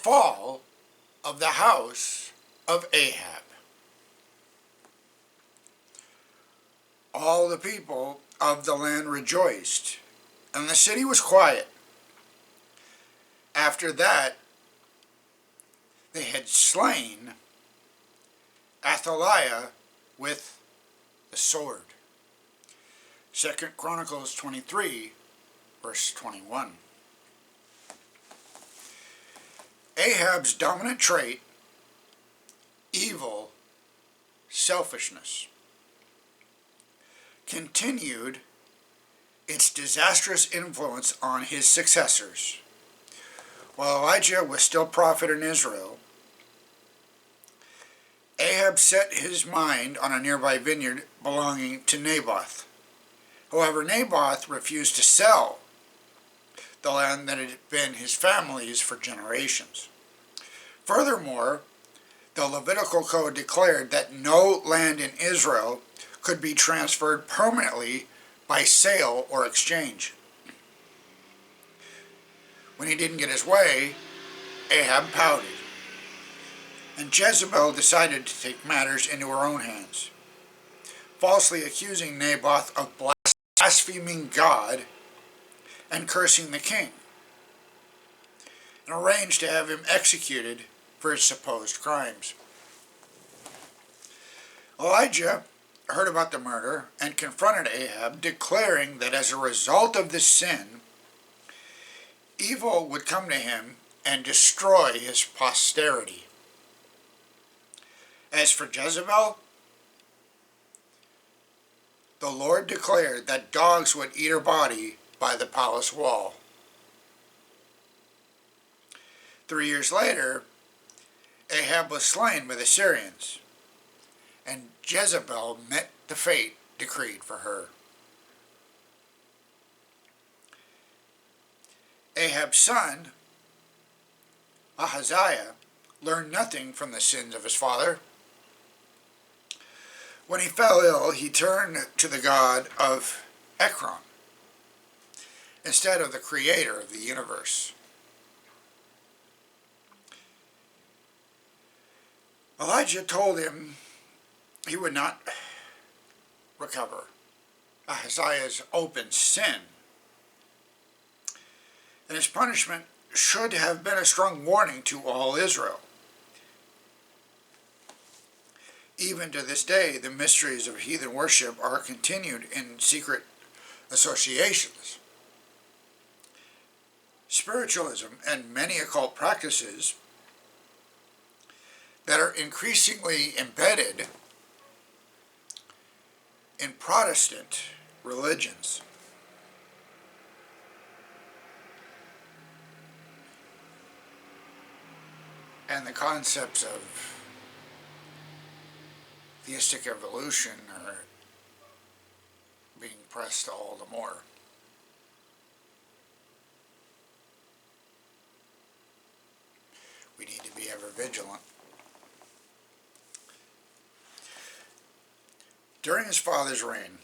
fall of the house of Ahab. All the people of the land rejoiced, and the city was quiet. After that, they had slain Athaliah with the sword. 2 Chronicles 23, verse 21. Ahab's dominant trait, evil selfishness, continued its disastrous influence on his successors. While Elijah was still prophet in Israel, Ahab set his mind on a nearby vineyard belonging to Naboth. However, Naboth refused to sell the land that had been his family's for generations. Furthermore, the Levitical code declared that no land in Israel could be transferred permanently by sale or exchange. When he didn't get his way, Ahab pouted, and Jezebel decided to take matters into her own hands, falsely accusing Naboth of blaspheming God and cursing the king, and arranged to have him executed for his supposed crimes. Elijah heard about the murder and confronted Ahab, declaring that as a result of this sin, evil would come to him and destroy his posterity. As for Jezebel, the Lord declared that dogs would eat her body by the palace wall. 3 years later, Ahab was slain by the Syrians, and Jezebel met the fate decreed for her. Ahab's son, Ahaziah, learned nothing from the sins of his father. When he fell ill, he turned to the god of Ekron instead of the creator of the universe. Elijah told him he would not recover Ahaziah's open sin, and his punishment should have been a strong warning to all Israel. Even to this day, the mysteries of heathen worship are continued in secret associations. Spiritualism and many occult practices that are increasingly embedded in Protestant religions. And the concepts of theistic evolution are being pressed all the more. We need to be ever vigilant. During his father's reign,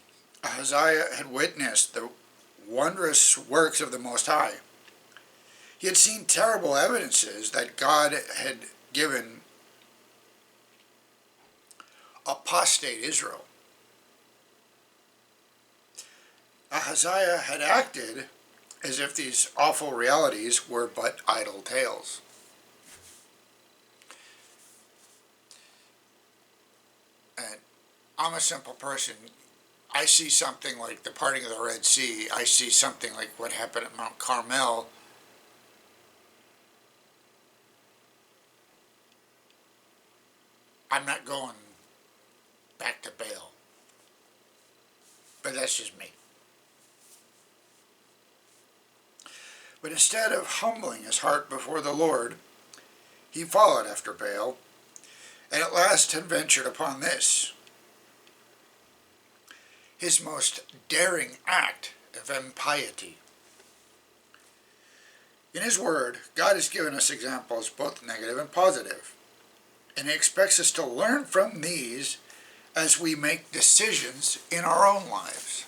Ahaziah had witnessed the wondrous works of the Most High. He had seen terrible evidences that God had given apostate Israel. Ahaziah had acted as if these awful realities were but idle tales. And I'm a simple person. I see something like the parting of the Red Sea. I see something like what happened at Mount Carmel. I'm not going back to Baal. But that's just me. But instead of humbling his heart before the Lord, he followed after Baal, and at last had ventured upon this, his most daring act of impiety. In his word, God has given us examples both negative and positive, and he expects us to learn from these as we make decisions in our own lives.